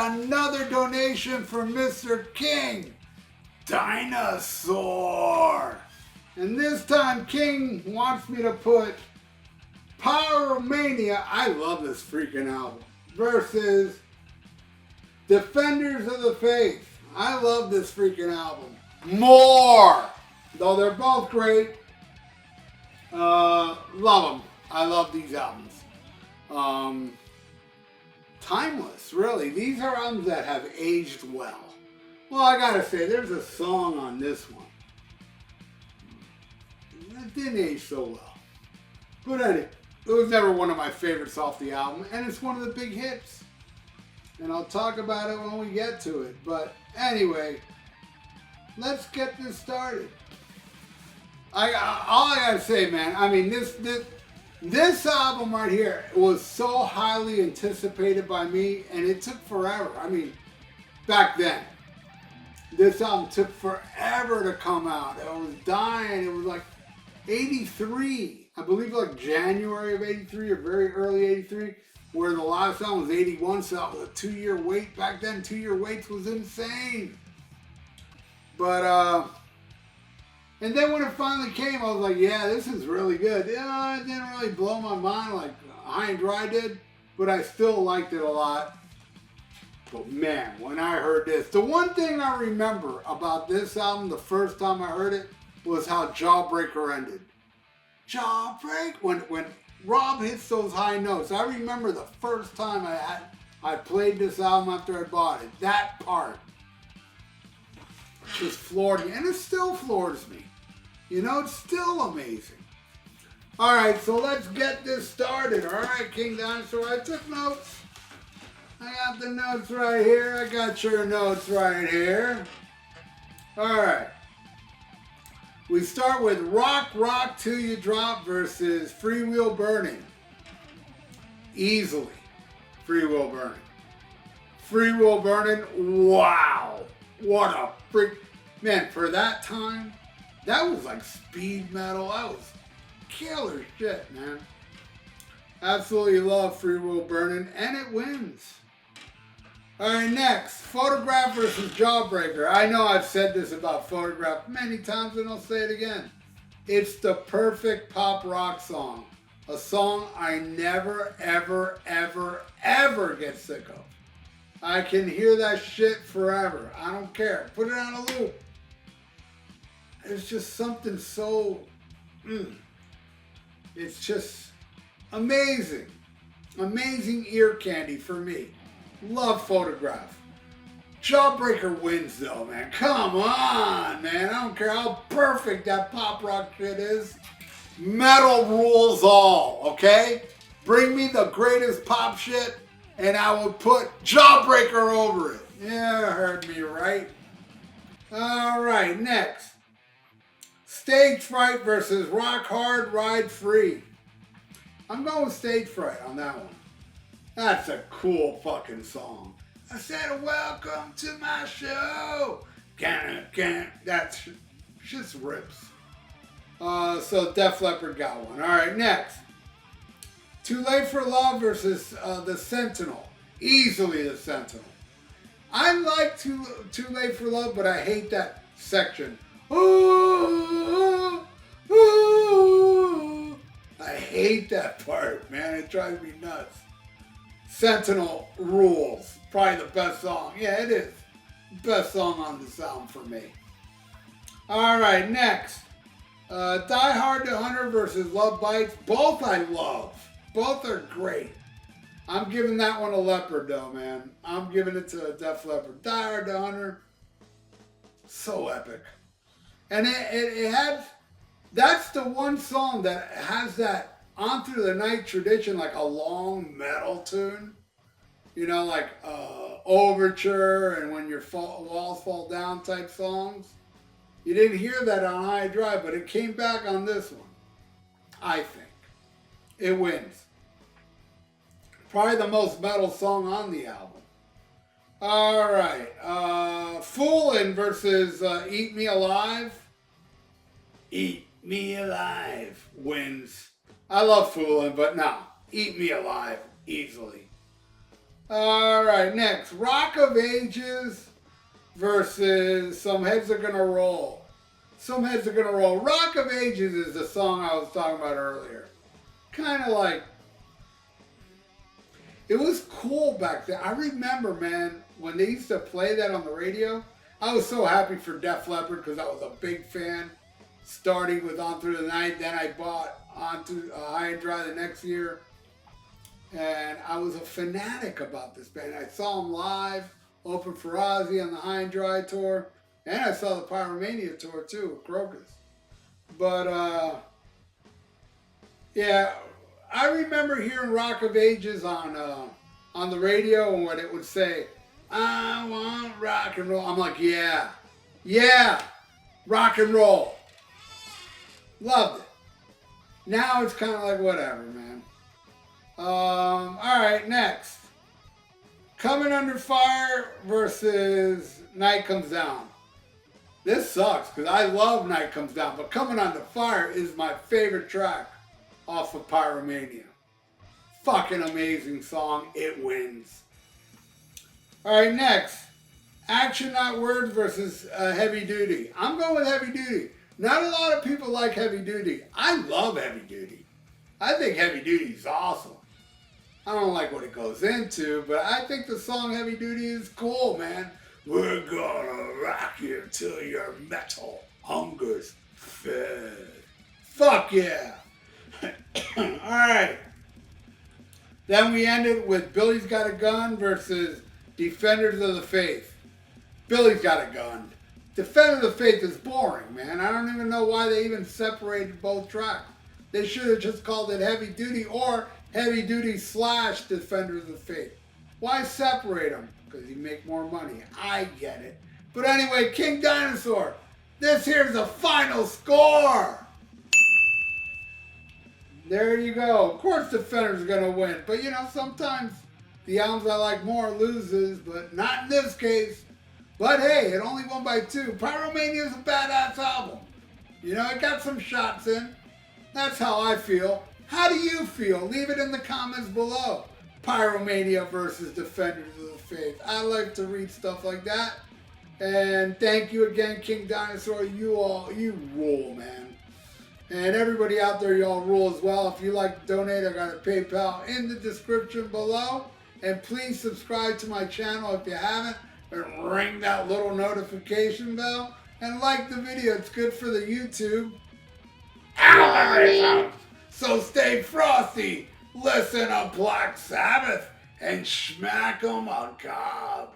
another donation from Mr. King, Dinosaur. And this time King wants me to put Pyromania, I love this freaking album, versus Defenders of the Faith. I love this freaking album more. Though they're both great. Love them. I love these albums. Timeless, really. These are albums that have aged well. Well, I gotta say, there's a song on this one that didn't age so well. But anyway, it was never one of my favorites off the album, and it's one of the big hits. And I'll talk about it when we get to it. But anyway, let's get this started. All I gotta say, man, I mean, this album right here was so highly anticipated by me, and it took forever. I mean, back then, this album took forever to come out. It was dying. It was like 83. I believe like January of 83 or very early 83, where the last album was 81, so that was a 2-year wait. Back then, 2-year waits was insane. But, and then when it finally came, I was like, yeah, this is really good. Yeah, it didn't really blow my mind like High and Dry did, but I still liked it a lot. But man, when I heard this, the one thing I remember about this album the first time I heard it was how Jawbreaker ended. Jawbreak, when Rob hits those high notes. I remember the first time I played this album after I bought it. That part just floored me, and it still floors me. You know, it's still amazing. All right, so let's get this started. All right, King Dinosaur, I took notes. I got the notes right here. I got your notes right here. All right. We start with Rock, Rock Till You Drop versus Free Wheel Burning. Easily. Free Wheel Burning. Free Wheel Burning, wow. What a freak. Man, for that time, that was like speed metal. That was killer shit, man. Absolutely love Free Wheel Burning, and it wins. All right, next, Photograph versus Jawbreaker. I know I've said this about Photograph many times, and I'll say it again. It's the perfect pop rock song. A song I never, ever, ever, ever get sick of. I can hear that shit forever. I don't care. Put it on a loop. It's just something so... It's just amazing. Amazing ear candy for me. Love Photograph. Jawbreaker wins though, man. Come on, man. I don't care how perfect that pop rock shit is. Metal rules all, okay? Bring me the greatest pop shit and I will put Jawbreaker over it. Yeah, heard me right. All right, next. Stage Fright versus Rock Hard, Ride Free. I'm going with Stage Fright on that one. That's a cool fucking song. I said, welcome to my show. That just rips. So Def Leppard got one. All right, next. Too Late for Love versus The Sentinel. Easily The Sentinel. I like Too Late for Love, but I hate that section. Ooh, ooh. I hate that part, man. It drives me nuts. Sentinel rules. Probably the best song. Yeah, it is. Best song on this album for me. All right, next. Die Hard to Hunter versus Love Bites. Both I love. Both are great. I'm giving that one a Leppard though, man. I'm giving it to Def Leppard. Die Hard to Hunter. So epic. And it had, that's the one song that has that On Through the Night tradition, like a long metal tune. You know, like Overture and When Your Walls Fall Down type songs. You didn't hear that on High Drive, but it came back on this one. I think. It wins. Probably the most metal song on the album. All right. Foolin' versus Eat Me Alive. Eat Me Alive wins. I love Foolin', but no. Eat Me Alive easily. All right, next, Rock of Ages versus Some Heads Are Gonna Roll. Some Heads Are Gonna Roll. Rock of Ages is the song I was talking about earlier. Kind of like, it was cool back then. I remember, man, when they used to play that on the radio, I was so happy for Def Leppard because I was a big fan. Starting with On Through the Night, then I bought On to High and Dry the next year. And I was a fanatic about this band. I saw them live, open for Ozzy on the High and Dry tour. And I saw the Pyromania tour too with Crocus. But, yeah, I remember hearing Rock of Ages on the radio, and when it would say, I want rock and roll. I'm like, yeah, rock and roll. Loved it. Now it's kind of like whatever, man. All right, next. Coming Under Fire versus Night Comes Down. This sucks because I love Night Comes Down, but Coming Under Fire is my favorite track off of Pyromania. Fucking amazing song. It wins. All right, next. Action Not Words versus Heavy Duty. I'm going with Heavy Duty. Not a lot of people like Heavy Duty. I love Heavy Duty. I think Heavy Duty is awesome. I don't like what it goes into, but I think the song Heavy Duty is cool, man. We're gonna rock you till your metal hunger's fed. Fuck yeah. Alright. Then we ended with Billy's Got a Gun versus Defenders of the Faith. Billy's Got a Gun. Defender of the Faith is boring, man. I don't even know why they even separated both tracks. They should have just called it Heavy Duty or Heavy Duty / Defenders of the Faith. Why separate them? Because you make more money. I get it. But anyway, King Dinosaur, this here's the final score. There you go. Of course Defender's going to win. But you know, sometimes the albums I like more loses, but not in this case. But hey, it only won by 2. Pyromania is a badass album. You know, it got some shots in. That's how I feel. How do you feel? Leave it in the comments below. Pyromania versus Defenders of the Faith. I like to read stuff like that. And thank you again, King Dinosaur. You rule, man. And everybody out there, y'all rule as well. If you like to donate, I got a PayPal in the description below. And please subscribe to my channel if you haven't. And ring that little notification bell. And like the video. It's good for the YouTube algorithm. So stay frosty. Listen to Black Sabbath and smack 'em on cob.